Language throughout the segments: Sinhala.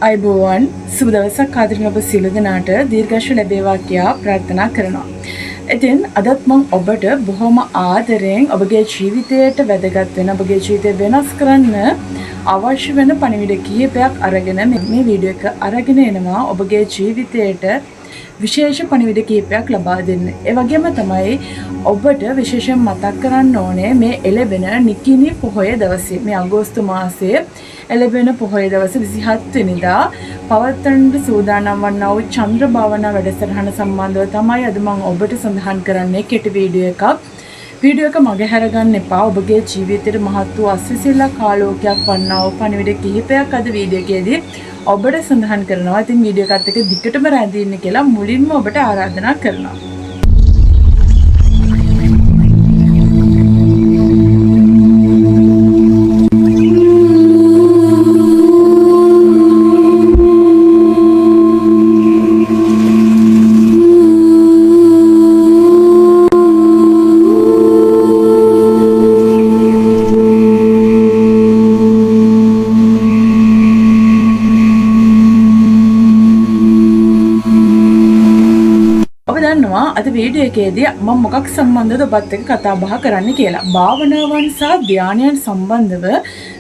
අයිබෝවන් සුබ දවසක් ආදරණීය ඔබ සියලු දෙනාට දීර්ඝාෂ ලැබේවා කියා ප්‍රාර්ථනා කරනවා. ඉතින් අදත් මම ඔබට බොහොම ආදරෙන් ඔබගේ ජීවිතයට වැදගත් වෙන ඔබගේ ජීවිතය වෙනස් කරන්න අවශ්‍ය වෙන පණිවිඩ කිහිපයක් අරගෙන මේ වීඩියෝ එක අරගෙන එනවා ඔබගේ ජීවිතයට විශේෂ පණිවිඩ කිහිපයක් ලබා දෙන්න. ඒ වගේම තමයි ඔබට විශේෂයෙන් මතක් කරන්න ඕනේ මේ එළවෙන නිකිණි පොහොය දවසේ මේ අගෝස්තු මාසයේ එළවෙන පොහොය දවස 27 වෙනිදා පවත්වන්නට සූදානම් වන්නා වූ චන්ද්‍ර භාවනා වැඩසටහන සම්බන්ධව තමයි අද මම ඔබට සඳහන් කරන්නේ කෙටි වීඩියෝ එකක්. වීඩියෝ එක මගහැර ගන්න එපා. ඔබගේ ජීවිතේට මහත් වූ අස්විසිල්ලක් ආලෝකයක් වන්නා වූ පණිවිඩ කිහිපයක් අද වීඩියෝ එකේදී ඔබට සඳහන් කරනවා. ඉතින් වීඩියෝ එකත් එක්ක දිගටම රැඳී ඉන්න කියලා මුලින්ම ඔබට ආරාධනා කරනවා. අද වීඩියෝ එකේදී මම මොකක් සම්බන්ධද ඔබත් එක්ක කතා බහ කරන්න කියලා. භාවනාවන් සහ ධානයන් සම්බන්ධව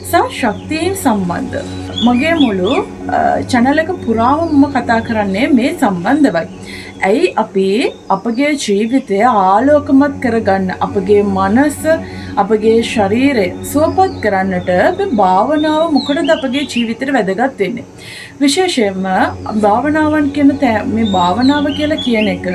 සහ ශක්තියන් සම්බන්ධව. මගේ මුළු channel එක පුරාම මම කතා කරන්නේ මේ සම්බන්ධවයි. ඇයි අපි අපගේ ජීවිතය ආලෝකමත් කරගන්න අපගේ මනස අපගේ ශරීරය සුවපත් කරන්නට මේ භාවනාව මොකටද අපගේ ජීවිතේට වැදගත් වෙන්නේ? විශේෂයෙන්ම භාවනාවන් කියන මේ භාවනාව කියලා කියන එක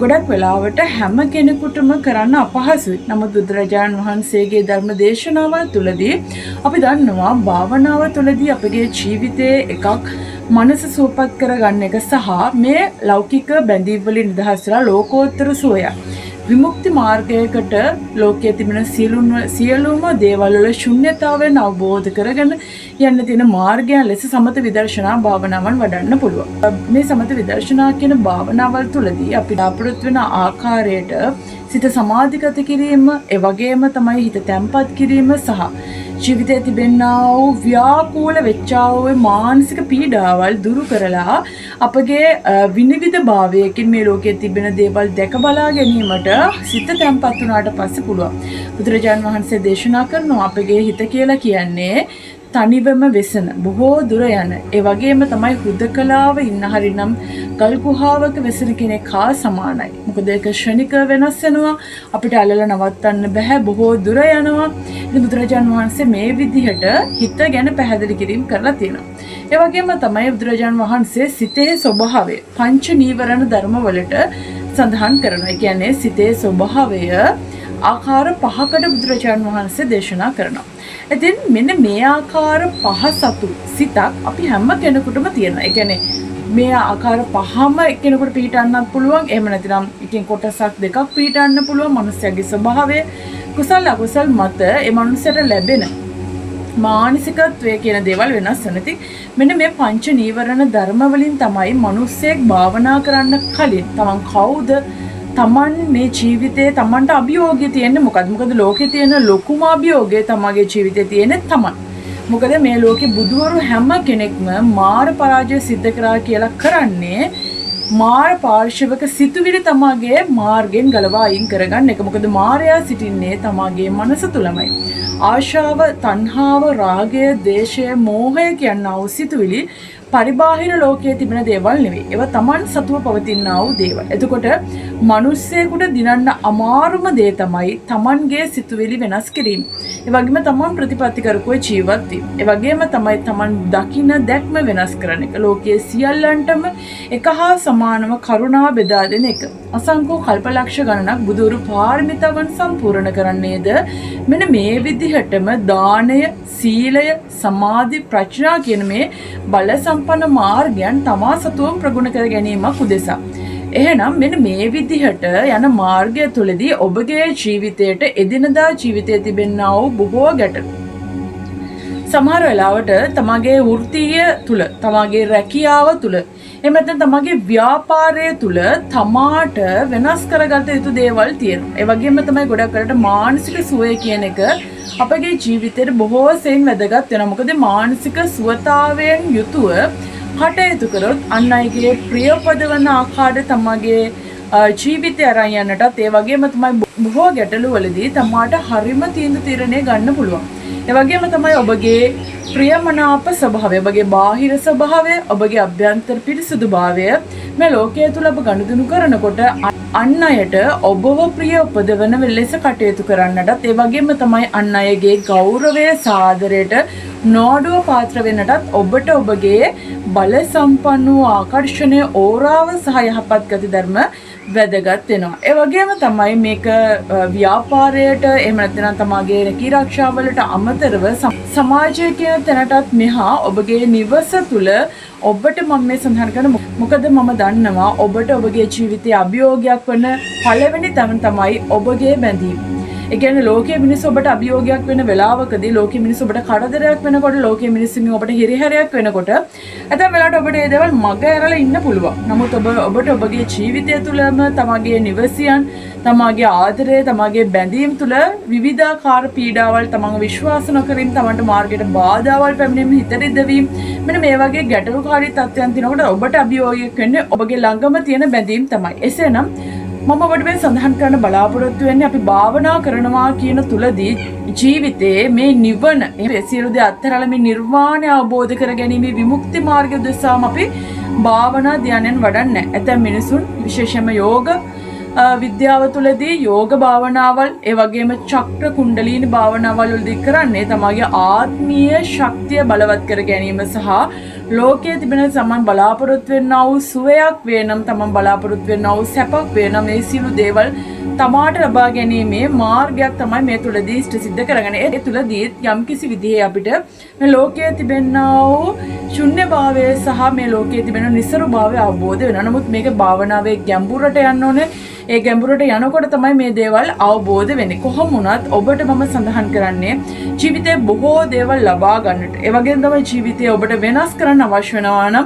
ගොඩක් වෙලාවට හැම කෙනෙකුටම කරන්න අපහසුයි. නමුත් බුදුරජාණන් වහන්සේගේ ධර්ම දේශනාවල් තුළදී අපි දන්නවා භාවනාව තුළදී අපගේ ජීවිතයේ එකක් මනස සුවපත් කරගන්න එක සහ මේ ලෞකික බැඳීම් වලින් නිදහස් වෙලා ලෝකෝත්තර සෝය විමුක්ති මාර්ගයකට ලෝකයේ තිබෙන සියලුම දේවල් වල ශුන්‍යතාවයෙන් අවබෝධ කරගෙන යන්න තියෙන මාර්ගයන් ලෙස සමත විදර්ශනා භාවනාවන් වඩන්න පුළුවන්. මේ සමත විදර්ශනා කියන භාවනාවල් තුළදී අපි අපිට වෙන ආකාරයට සිත සමාධිගත කිරීම, ඒ වගේම තමයි හිත තැම්පත් කිරීම සහ ජීවිතයේ තිබෙනා වූ ව්‍යාකූල වෙච්චා වූ මානසික පීඩාවල් දුරු කරලා අපගේ විනිවිද භාවයකින් මේ ලෝකයේ තිබෙන දේවල් දැක බලා ගැනීමට සිත තැම්පත් වුණාට පස්සේ පුළුවන්. බුදුරජාණන් වහන්සේ දේශනා කරනවා අපගේ හිත කියලා කියන්නේ තනිවම වෙසන බොහෝ දුර යන ඒ වගේම තමයි හුදකලාව ඉන්න හරිනම් ගල් ගුහාවක වෙසෙන කෙනෙක් හා සමානයි. මොකද ඒක ක්ෂණික වෙනස් වෙනවා. අපිට අල්ලලා නවත්තන්න බෑ. බොහෝ දුර යනවා. ඉතින් බුදුරජාණන් වහන්සේ මේ විදිහට හිත ගැන පැහැදිලි කිරීම කරලා තියෙනවා. ඒ වගේම තමයි බුදුරජාණන් වහන්සේ සිතේ ස්වභාවය පංච නීවරණ ධර්ම වලට සඳහන් කරනවා. ඒ කියන්නේ සිතේ ස්වභාවය ආකාර පහකට බුදුරජාණන් වහන්සේ දේශනා කරනවා. ඉතින් මෙන්න මේ ආකාර පහ සතු සිතක් අපි හැම කෙනෙකුටම තියෙනවා. ඒ කියන්නේ මේ ආකාර පහම එක්කෙනෙකුට පිළිටන්නත් පුළුවන්. එහෙම නැතිනම් එකෙන් කොටසක් දෙකක් පිළිටන්න පුළුවන්. මනුස්සයාගේ ස්වභාවය කුසල අකුසල මත ඒ මනුස්සයට ලැබෙන මානසිකත්වය කියන දේවල් වෙනස් වෙන. ඉතින් මෙන්න මේ පංච නීවරණ ධර්ම වලින් තමයි මනුස්සයෙක් භාවනා කරන්න කලින් තමන් කවුද? තමන් මේ ජීවිතේ තමන්ට අභියෝගය තියෙන්නේ මොකද්ද? මොකද ලෝකේ තියෙන ලොකුම අභියෝගය තමගේ ජීවිතේ තියෙන්නේ තමන්. මොකද මේ ලෝකේ බුදුවරු හැම කෙනෙක්ම මාර පරාජය සිද්ධ කරා කියලා කරන්නේ මාර පාර්ශවක සිතුවිලි තමගේ මාර්ගෙන් ගලවා අයින් කරගන්න එක. මොකද මායя සිටින්නේ තමගේ මනස තුලමයි. ආශාව, තණ්හාව, රාගය, දේශය, මෝහය කියනා වූ සිතුවිලි පරිබාහිර ලෝකයේ තිබෙන දේවල් නෙවෙයි. ඒවා Taman සතුව පවතිනා වූ දේවල්. එතකොට මිනිස්සෙකුට දිනන්න අමාරුම දේ තමයි Tamanගේ සිතුවිලි වෙනස් කිරීම. ඒ වගේම Taman ප්‍රතිපත්ති කරකෝ ජීවත් වීම. ඒ වගේම තමයි Taman දකින්න දැක්ම වෙනස් කරන එක. ලෝකයේ සියල්ලන්ටම එක හා සමානව කරුණාව බෙදා දෙන එක. අසංකෝ කල්පලක්ෂ ගණනක් බුදුරු පාරමිතාවන් සම්පූර්ණ කරන්නේද මෙන්න මේ විදිහටම දානය, සීලය, සමාධි, ප්‍රඥා කියන මේ බල සම්පන්න මාර්ගයන් තමා සතුවම ප්‍රගුණ කර ගැනීමක් උදෙසා. එහෙනම් මෙන්න මේ විදිහට යන මාර්ගය තුළදී ඔබගේ ජීවිතයට එදිනදා ජීවිතයේ තිබෙනා වූ බොහෝ ගැටලු සමහර වෙලාවට තමගේ වෘත්තීය තුල, තමගේ රැකියාව තුල, එහෙම නැත්නම් තමගේ ව්‍යාපාරය තුල තමාට වෙනස් කරගත යුතු දේවල් තියෙනවා. ඒ වගේම තමයි ගොඩක් කරට මානසික සුවය කියන එක අපගේ ජීවිතේට බොහෝ සෙයින් වැදගත් වෙනවා. මොකද මානසික සුවතාවයෙන් යුතුව කටයුතු කරොත් අන් අයගේ ප්‍රියපදවන ආකාරයට තමගේ ජීවිතය අරන් යන්නටත් ඒ වගේම තමයි බොහෝ ගැටලු වලදී තමාට හරිම තීරණය ගන්න පුළුවන්. ඒ වගේම තමයි ඔබගේ ප්‍රියමනාප ස්වභාවය, ඔබගේ බාහිර ස්වභාවය, ඔබගේ අභ්‍යන්තර පිරිසුදුභාවය මේ ලෝකයේ තුල ඔබ ගනුදෙනු කරනකොට අන් අයට ඔබව ප්‍රිය උපදවන ලෙස කටයුතු කරන්නටත් ඒ වගේම තමයි අන් අයගේ ගෞරවය සාදරයට නොඅඩුව පාත්‍ර වෙන්නටත් ඔබට ඔබගේ බල සම්පන්න වූ ආකර්ෂණීය ඕරාව සහ යහපත් ගති ධර්ම වැදගත් වෙනවා. ඒ වගේම තමයි මේක ව්‍යාපාරයට එහෙම නැත්නම් තමාගේ රැකී ආරක්ෂාවලට අමතරව සමාජය කියන තැනටත් මෙහා ඔබගේ නිවස තුල ඔබට මම මේ සඳහන් කරන මොකද මම දන්නවා ඔබට ඔබගේ ජීවිතයේ අභියෝගයක් වන පළවෙනි තැන තමයි ඔබගේ බැඳීම. ඒ කියන්නේ ලෝකයේ මිනිස්සු ඔබට අභියෝගයක් වෙන වෙලාවකදී, ලෝකයේ මිනිස්සු ඔබට කරදරයක් වෙනකොට, ලෝකයේ මිනිස්සුන්ගෙන් ඔබට හිරිහැරයක් වෙනකොට ඇතැම් වෙලාවට ඔබට මේ දේවල් මග ඇරලා ඉන්න පුළුවන්. නමුත් ඔබට ඔබගේ ජීවිතය තුළම තමගේ නිවසියන්, තමගේ ආදරය, තමගේ බැඳීම් තුළ විවිධාකාර පීඩාවල්, තමන්ව විශ්වාස නොකිරීම, තමන්ට මාර්ගයට බාධාවල් පැමිණීම, හිත රිදවීම, මෙන්න මේ වගේ ගැටලුකාරී තත්ත්වයන් තිනකොට ඔබට අභියෝගයක් වෙන්නේ ඔබගේ ළඟම තියෙන බැඳීම් තමයි. එසේනම් මම ඔබට මේ සඳහන් කරන්න බලාපොරොත්තු වෙන්නේ අපි භාවනා කරනවා කියන තුලදී ජීවිතයේ මේ නිවන සියලු දේ අත්හැරලා මේ නිර්වාණය අවබෝධ කර ගැනීම විමුක්ති මාර්ගය උදෙසාම අපි භාවනා ධ්‍යානයෙන් වඩන්නේ. ඇතැම් මිනිසුන් විශේෂයෙන්ම යෝග විද්‍යාව තුළදී යෝග භාවනාවල් ඒ වගේම චක්‍ර කුණ්ඩලීනි භාවනාවල් වලදී කරන්නේ තමගේ ආත්මීය ශක්තිය බලවත් කර ගැනීම සහ ලෝකයේ තිබෙන සමන් බලාපොරොත්තු වෙන්නා වූ සුවයක් වේනම් තමන් බලාපොරොත්තු වෙන්නා වූ සැපක් වේනම් මේ සියලු දේවල් තමාට ලබා ගැනීමේ මාර්ගයක් තමයි මේ තුලදී ඉෂ්ට සිද්ධ කරගෙන. ඒ තුලදී යම්කිසි විදිහේ අපිට මේ ලෝකයේ තිබෙනා වූ ශුන්‍යභාවය සහ මේ ලෝකයේ තිබෙන නිසරුභාවය අවබෝධ වෙනවා. නමුත් මේක භාවනාවේ ගැඹුරට යන්න ඕනේ. ඒ ගැඹුරට යනකොට තමයි මේ දේවල් අවබෝධ වෙන්නේ. කොහොම වුණත් ඔබට මම සඳහන් කරන්නේ ජීවිතේ බොහෝ දේවල් ලබා ගන්නට. ඒ වගේම තමයි ජීවිතේ ඔබට වෙනස් කරන්න අවශ්‍ය වෙනවා නම්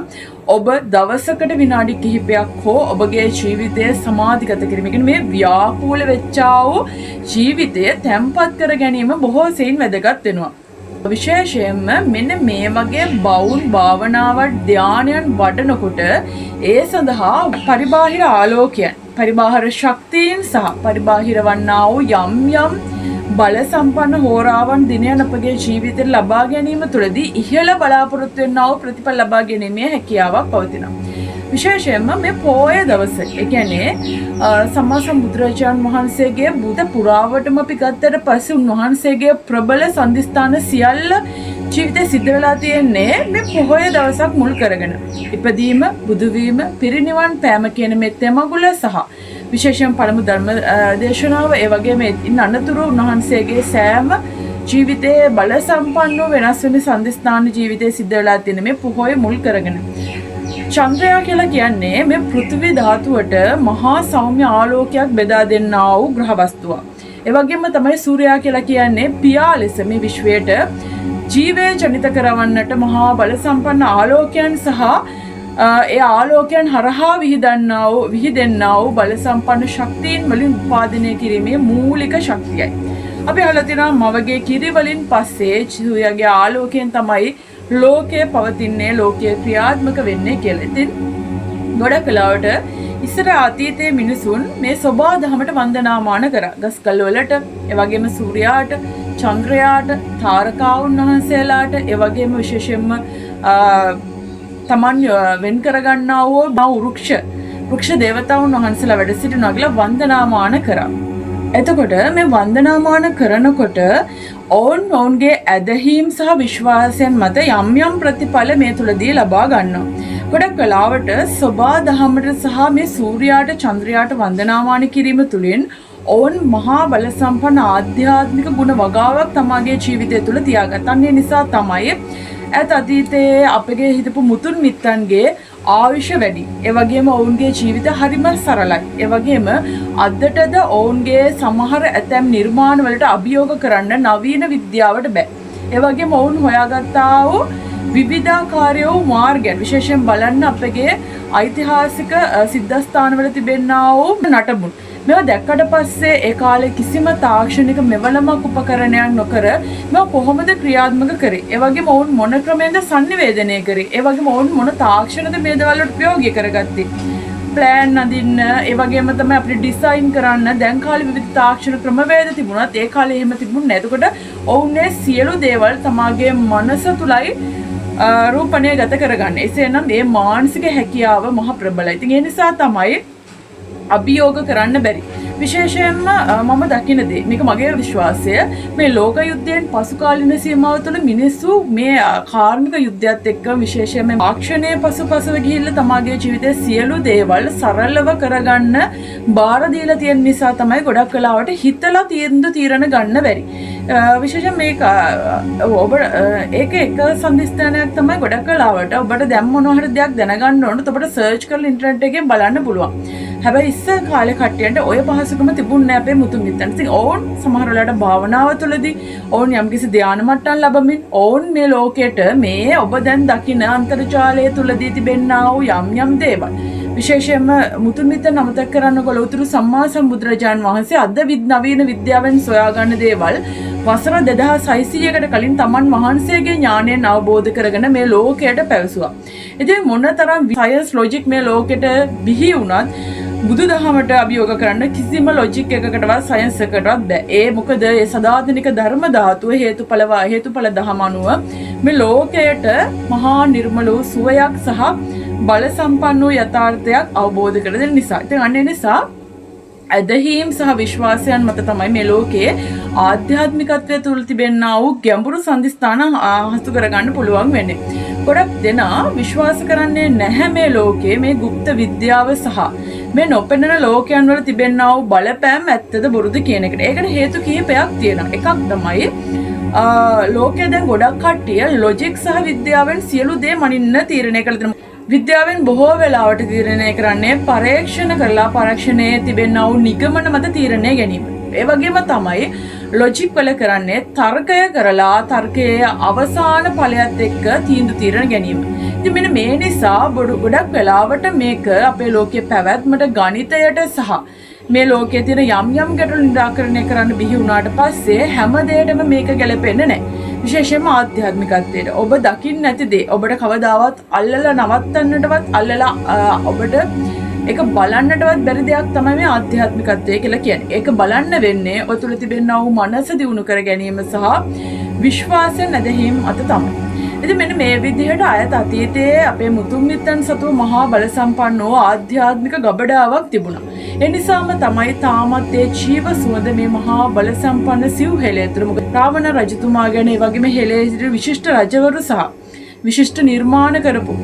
ඔබ දවසකට විනාඩි කිහිපයක් හෝ ඔබගේ ජීවිතය සමාධිගත කිරීම. කියන්නේ මේ ව්‍යාකූල වෙච්චා වූ ජීවිතය තැම්පත් කර ගැනීම බොහෝ සෙයින් වැදගත් වෙනවා. විශේෂයෙන්ම මෙන්න මේ වගේ බවුන් භාවනාවක් ධානයන් වඩනකොට ඒ සඳහා පරිබාහිර ආලෝකයන්, පරිබාහිර ශක්තියින් සහ පරිබාහිර වන්නා වූ යම් බල සම්පන්න හෝරාවන් දිනයන් අපගේ ජීවිතේ ලබා ගැනීම තුළදී ඉහළ බලාපොරොත්තු වෙනා වූ ප්‍රතිඵල ලබා ගැනීමේ හැකියාවක් පවතිනවා. විශේෂයෙන්ම මේ පොය දවස, ඒ කියන්නේ සම්මා සම්බුදුරජාණන් වහන්සේගේ බුද්ධ පුරාවටම අපි ගත්තට පස්සේ උන්වහන්සේගේ ප්‍රබල සම්දිස්ථාන සියල්ල ජීවිතේ සිද්ධ වෙලා තියෙන්නේ මේ පොය දවසක් මුල් කරගෙන. ඉපදීම, බුදු වීම, පිරිනිවන් පෑම කියන මේ තෙමගුල සහ විශේෂයෙන් පළමු ධර්ම දේශනාව, ඒ වගේම ඉන්න අනතුරු උන්වහන්සේගේ සෑම ජීවිතයේ බල සම්පන්න වෙනස් වෙන සම්දිස්ථාන ජීවිතයේ සිද්ධ වෙලා තියෙන මේ පොහොය මුල් කරගෙන. චන්ද්‍රයා කියලා කියන්නේ මේ පෘථිවි ධාතුවට මහා සෞම්‍ය ආලෝකයක් බෙදා දෙන්නා වූ ග්‍රහ වස්තුවක්. ඒ වගේම තමයි සූර්යයා කියලා කියන්නේ පියා ලෙස මේ විශ්වයට ජීවය ජනිත කරවන්නට මහා බල සම්පන්න ආලෝකයන් සහ ඒ ආලෝකයන් හරහා විහිදෙන්නා වූ බල සම්පන්න ශක්තියින් වලින් උපාදිනය කිරීමේ මූලික ශක්තියයි. අපි අහලා තියෙනවා මවගේ කිරි වලින් පස්සේ සූර්යයාගේ ආලෝකයෙන් තමයි ලෝකයේ පවතින්නේ, ලෝකයේ ක්‍රියාත්මක වෙන්නේ කියලා. ඉතින් ගොඩක් වෙලාවට ඉස්සර අතීතයේ මිනිසුන් මේ සෝබා දහමට වන්දනාමාන කරා. ගස්කල් වලට, ඒ වගේම සූර්යයාට, චන්ද්‍රයාට, තාරකාවුන් වහන්සේලාට, ඒ වගේම විශේෂයෙන්ම තමන් වෙන් කරගන්නා වූ වෘක්ෂ දේවතාවුන් වහන්සේලා වැඩ සිටිනවා කියලා වන්දනාමාන කරා. එතකොට මේ වන්දනාමාන කරනකොට ඔවුන්ගේ ඇදහිම් සහ විශ්වාසයන් මත යම් ප්‍රතිඵල මේ තුලදී ලබා ගන්නවා. ගොඩක් වෙලාවට සෝබා දහමට සහ මේ සූර්යයාට, චන්ද්‍රයාට වන්දනාමාන කිරීම තුළින් ඔවුන් මහා බල සම්පන්න ආධ්‍යාත්මික ගුණ වගාවක් තමගේ ජීවිතය තුළ තියාගත්තා. ඒ නිසා තමයි අතීතයේ අපගේ හිටපු මුතුන් මිත්තන්ගේ ආයුෂ වැඩි. ඒ වගේම ඔවුන්ගේ ජීවිත හරිම සරලයි. ඒ වගේම අදටද ඔවුන්ගේ සමහර ඇතැම් නිර්මාණ වලට අභියෝග කරන්න නවීන විද්‍යාවට බෑ. ඒ වගේම ඔවුන් හොයාගත්තා වූ විවිධාකාරී වූ මාර්ගයන් විශේෂයෙන් බලන්න අපගේ ඓතිහාසික සිද්ධාස්ථානවල තිබෙනා වූ නටබුන්. මේවා දැක්කට පස්සේ ඒ කාලේ කිසිම තාක්ෂණික මෙවලමක් උපකරණයක් නොකර මේවා කොහොමද ක්‍රියාත්මක කරේ? ඒ වගේම ඔවුන් මොන ක්‍රමෙන්ද sannivedanaya කරේ? ඒ වගේම ඔවුන් මොන තාක්ෂණද මේ දේවල් වලට ප්‍රයෝගික කරගත්තේ? ප්ලෑන් අඳින්න, ඒ වගේම තමයි අපිට ඩිසයින් කරන්න දැන් කාලේ විවිධ තාක්ෂණ ක්‍රමවේද තිබුණත් ඒ කාලේ එහෙම තිබුණේ නැහැ. එතකොට ඔවුන් මේ සියලු දේවල් තමාගේ මනස තුලයි රූපණය ගත කරගන්න. එසේනම් මේ මානසික හැකියාව මහ ප්‍රබලයි. ඉතින් ඒ නිසා තමයි අභියෝග කරන්න බැරි. විශේෂයෙන්ම මම දකින දේ මේක මගේ විශ්වාසය මේ ලෝක යුද්ධයෙන් පසු කාලින සීමාව තුළ මිනිස්සු මේ කාර්මික යුද්ධයත් එක්ක විශේෂයෙන්ම තාක්ෂණයේ පසුපසව ගිහිල්ලා තමාගේ ජීවිතයේ සියලු දේවල් සරලව කරගන්න බාර දීලා තියෙන නිසා තමයි ගොඩක් වෙලාවට හිතලා තීරණ ගන්න බැරි. විශේෂයෙන් මේක ඔබ ඒක එක සම්දිස්ථානයක් තමයි ගොඩක් වෙලාවට ඔබට දැන් මොනවා හරි දෙයක් දැනගන්න ඕනොත් ඔබට සර්ච් කරලා ඉන්ටර්නෙට් එකෙන් බලන්න පුළුවන්. හැබැයි ඉස්සර කාලේ කට්ටියන්ට ඔය පහසුකම තිබුණේ නැහැ අපේ මුතුන් මිත්තන්. ඉතින් ඕන් සමහර වෙලාවට භාවනාව තුළදී ඕන් යම්කිසි ධානය මට්ටම් ලැබමින් ඕන් මේ ලෝකයට මේ ඔබ දැන් දකින අන්තර්ජාලය තුළදී තිබෙනා වූ යම් දේවල් විශේෂයෙන්ම මුතුන් මිත්තන් අමතක කරන්නකො ලෞතර සම්මා සම්බුදුරජාන් වහන්සේ අද නවීන විද්‍යාවෙන් සොයාගන්න දේවල් වසර 2600කට කලින් තමන් වහන්සේගේ ඥාණයෙන් අවබෝධ කරගෙන මේ ලෝකයට පැවසුවා. ඉතින් මොනතරම් සයන්ස් ලොජික් මේ ලෝකෙට බිහි වුණත් බුදුදහමට අභියෝග කරන්න කිසිම ලොජික් එකකටවත් සයන්ස් එකකටවත් බෑ. ඒ මොකද ඒ සදාතනික ධර්ම ධාතුව හේතුඵල දහම අනුව මේ ලෝකයට මහා නිර්මල වූ සුවයක් සහ බල සම්පන්න වූ යථාර්ථයක් අවබෝධ කර දෙන නිසා. ඉතින් අන්න ඒ නිසා ඇදහිම් සහ විශ්වාසයන් මත තමයි මේ ලෝකයේ ආධ්‍යාත්මිකත්වය තුළ තිබෙනා වූ ගැඹුරු සම්දිස්ථාන හසු කරගන්න පුළුවන් වෙන්නේ. ගොඩක් දෙනා විශ්වාස කරන්නේ නැහැ මේ ලෝකයේ මේ গুপ্ত විද්‍යාව සහ මේ නොපෙනෙන ලෝකයන් වල තිබෙනා වූ බලපෑම් ඇත්තද බොරුද කියන එකට. ඒකට හේතු කීපයක් තියෙනවා. එකක් තමයි ලෝකයේ දැන් ගොඩක් කට්ටිය ලොජික් සහ විද්‍යාවෙන් සියලු දේ මනින්න තීරණය කළ දෙනවා. විද්‍යාවෙන් බොහෝ වෙලාවට තීරණය කරන්නේ පරීක්ෂණ කරලා පරීක්ෂණයේ තිබෙනා වූ නිගමන මත තීරණය ගැනීම. ඒ වගේම තමයි ලොජික් වල කරන්නේ තර්කය කරලා තර්කයේ අවසාන ඵලයත් එක්ක තීරණ ගැනීම. ඉතින් මෙන්න මේ නිසා ගොඩක් වෙලාවට මේක අපේ ලෝකයේ පැවැත්මට ගණිතයට සහ මේ ලෝකයේ තියෙන යම් ගැටලු නිරාකරණය කරන්න බිහි වුණාට පස්සේ හැම දෙයකම මේක ගැලපෙන්නේ නැහැ. විශේෂයෙන්ම ආධ්‍යාත්මිකත්වයට ඔබ දකින්න නැති දේ ඔබට කවදාවත් අල්ලලා නවත්තන්නටවත් අල්ලලා ඔබට ඒක බලන්නටවත් බැරි දෙයක් තමයි මේ ආධ්‍යාත්මිකත්වය කියලා කියන්නේ. ඒක බලන්න වෙන්නේ ඔය තුල තිබෙනා වූ මනස දියුණු කර ගැනීම සහ විශ්වාසයෙන් නැදීම අත තමයි. ඉතින් මෙන්න මේ විදිහට අයත අතීතයේ අපේ මුතුන් මිත්තන් සතු මහා බල සම්පන්න වූ ආධ්‍යාත්මික ගබඩාවක් තිබුණා. ඒ නිසාම තමයි තාමත් ඒ ජීව සුවඳ මේ මහා බල සම්පන්න සිව් හෙළය තුළ මොකද රාවණ රජතුමා ගැන ඒ වගේම හෙළයේ සිට විශිෂ්ට රජවරු සහ විශිෂ්ට නිර්මාණ කරපු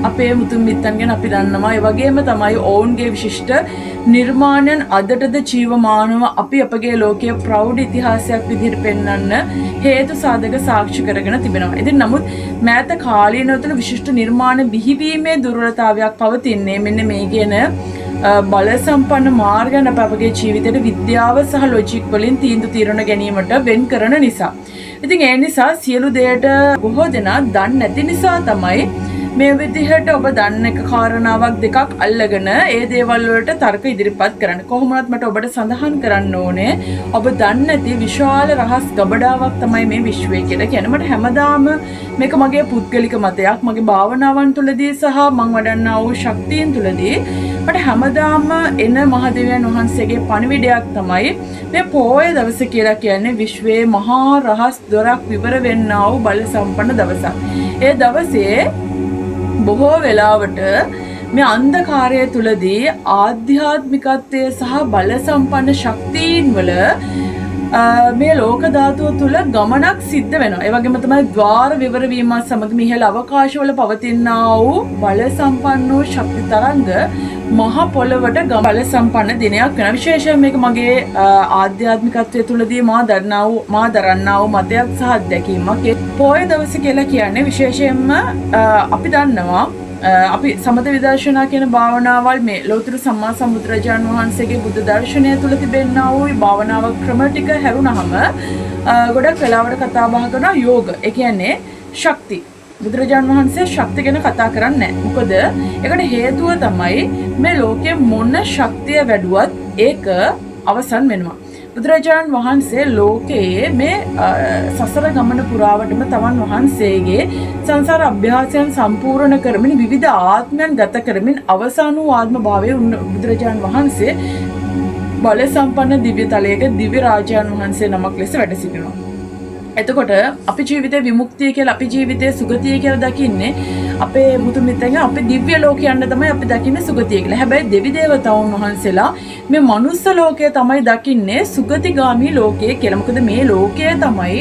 අපේ මුතුන් මිත්තන් ගැන අපි දන්නවා. ඒ වගේම තමයි ඔවුන්ගේ විශිෂ්ට නිර්මාණයන් අදටද ජීවමානව අපි අපගේ ලෝකයේ ප්‍රෞಢ ඉතිහාසයක් විදිහට පෙන්වන්න හේතු සාධක සාක්ෂි කරගෙන තිබෙනවා. ඉතින් නමුත් මෑත කාලීනව තුළ විශිෂ්ට නිර්මාණ බිහිවීමේ දුර්වලතාවයක් පවතින්නේ මෙන්න මේ කියන බල සම්පන්න මාර්ගයන් අපගේ ජීවිතයේ විද්‍යාව සහ ලොජික් වලින් තීරණ ගැනීමට වෙන් කරන නිසා. ඉතින් ඒ නිසා සියලු දෙයට බොහෝ දෙනා දන්නේ නැති නිසා තමයි මේ විදිහට ඔබ දන්න එක කාරණාවක් දෙකක් අල්ලගෙන ඒ දේවල් වලට තර්ක ඉදිරිපත් කරන්න. කොහොමවත් මට ඔබට සඳහන් කරන්න ඕනේ ඔබ දන්නේ නැති විශාල රහස් ගබඩාවක් තමයි මේ විශ්වය කියලා කියන්නේ. මට හැමදාම මේක මගේ පුද්ගලික මතයක්. මගේ භාවනාවන් තුළදී සහ මම වඩන්නා වූ ශක්තියන් තුළදී මට හැමදාම එන මහදෙවියන් වහන්සේගේ පණිවිඩයක් තමයි මේ පොය දවස කියලා කියන්නේ විශ්වයේ මහා රහස් දොරක් විවර වෙන්නා වූ බල සම්පන්න දවසක්. ඒ දවසේ බොහෝ වෙලාවට මේ අන්ධකාරය තුලදී ආධ්‍යාත්මිකත්වය සහ බල සම්පන්න ශක්තියින් වල මේ ලෝක ධාතුව තුල ගමනක් සිද්ධ වෙනවා. ඒ වගේම තමයි ద్వාර විවර වීමත් සමග මිහිල් අවකාශවල පවතිනා වූ බල සම්පන්න වූ ශක්ති තරංග මහ පොළවට බල සම්පන්න දිනයක් වෙනවා. විශේෂයෙන් මේක මගේ ආධ්‍යාත්මිකත්වය තුලදී මා දරන්නා වූ මතයක් සහ අත්දැකීමක්. පොය දවස කියලා කියන්නේ විශේෂයෙන්ම අපි දන්නවා අපි සමත විදර්ශනා කියන භාවනාවල් මේ ලෞතර සම්මා සම්බුදුරජාණන් වහන්සේගේ බුද්ධ දර්ශනය තුළ තිබෙනා වූ භාවනාව ක්‍රම ටික හැරුණාම ගොඩක් වෙලාවට කතා බහ කරන යෝග. ඒ කියන්නේ ශක්ති. බුදුරජාණන් වහන්සේ ශක්තිය ගැන කතා කරන්නේ නැහැ. මොකද ඒකට හේතුව තමයි මේ ලෝකයේ මොන ශක්තිය වැඩුවත් ඒක අවසන් වෙනවා. බුදුරජාණන් වහන්සේ ලෝකයේ මේ සසර ගමන පුරාවටම තමන් වහන්සේගේ සංසාර අභ්‍යාසයන් සම්පූර්ණ කරමින් විවිධ ආත්මයන් ගත කරමින් අවසාන වූ ආත්ම භාවයේ බුදුරජාණන් වහන්සේ බල සම්පන්න දිව්‍ය තලයක දිව්‍ය රාජාන් වහන්සේ නමක් ලෙස වැඩ සිටිනවා. එතකොට අපි ජීවිතේ විමුක්තිය කියලා අපි ජීවිතේ සුගතිය කියලා දකින්නේ අපේ මුතු මිත්‍රයන් අපි දිව්‍ය ලෝකේ යන්න තමයි අපි දකින්නේ සුගතිය කියලා. හැබැයි දෙවි දේවතාවුන් වහන්සේලා මේ මනුස්ස ලෝකය තමයි දකින්නේ සුගතිගාමී ලෝකය කියලා. මොකද මේ ලෝකය තමයි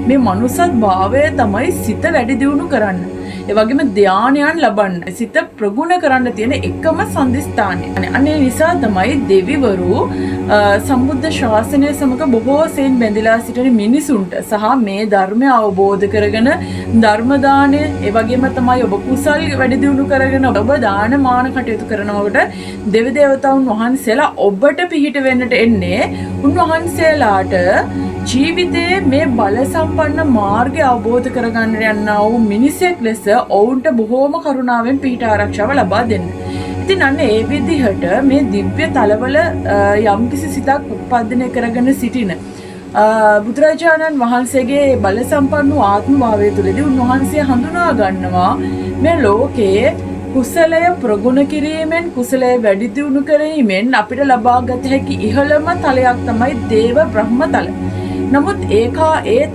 මේ මනුස්සත් භාවය තමයි සිත වැඩි දියුණු කරන්න. ඒ වගේම ධානයන් ලබන්න සිත ප්‍රගුණ කරන්න තියෙන එකම සම්දිස්ථානය. අනේ නිසා තමයි දෙවිවරු සම්බුද්ධ ශාසනය සමග බොහෝ සෙයින් බැඳලා සිටින මිනිසුන්ට සහ මේ ධර්මය අවබෝධ කරගෙන ධර්ම දානය ඒ වගේම තමයි ඔබ කුසල් වැඩි දියුණු කරගෙන ඔබ දාන මාන කටයුතු කරනකොට දෙවි දේවතාවුන් වහන්සේලා ඔබට පිහිට වෙන්නට එන්නේ උන්වහන්සේලාට ජීවිතයේ මේ බල සම්පන්න මාර්ගය අවබෝධ කරගන්න යනා වූ මිනිසෙක් ලෙස ඔවුන්ට බොහෝම කරුණාවෙන් පිහිට ආරක්ෂාව ලබා දෙන්න. ඉතින් අන්න ඒ විදිහට මේ දිව්‍ය තලවල යම්කිසි සිතක් උත්පාදනය කරගෙන සිටින බුදුරජාණන් වහන්සේගේ බල සම්පන්න වූ ආත්ම භාවය තුළදී උන්වහන්සේ හඳුනා ගන්නවා මේ ලෝකයේ කුසලය ප්‍රගුණ කිරීමෙන් කුසලය වැඩි දියුණු කිරීමෙන් අපිට ලබාගත හැකි ඉහළම තලයක් තමයි දේව බ්‍රහ්ම තල. නමුත් ඒ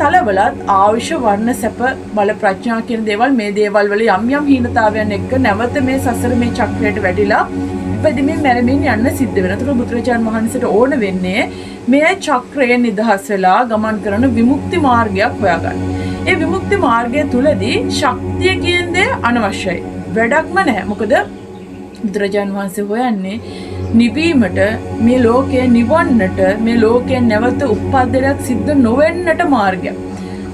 තලවලත් ආයුෂ වර්ණ සැප බල ප්‍රඥා කියන දේවල් මේ දේවල් වල යම් යම් හීනතාවයන් එක්ක නැවත මේ සසර මේ චක්‍රයට වැටිලා ඉපදෙමින් මැරෙමින් යන්න සිද්ධ වෙනවා. ඒතර බුදුරජාණන් වහන්සේට ඕන වෙන්නේ මේ චක්‍රයෙන් නිදහස් වෙලා ගමන් කරන විමුක්ති මාර්ගයක් හොයාගන්න. ඒ විමුක්ති මාර්ගය තුලදී ශක්තිය කියන දේ අනවශ්‍යයි. වැඩක්ම නැහැ. මොකද බුදුරජාණන් වහන්සේ හොයන්නේ නිවීමට මේ ලෝකය නිවන්නට මේ ලෝකයෙන් නැවත උප්පද්දනයක් සිද්ධ නොවෙන්නට මාර්ගයක්.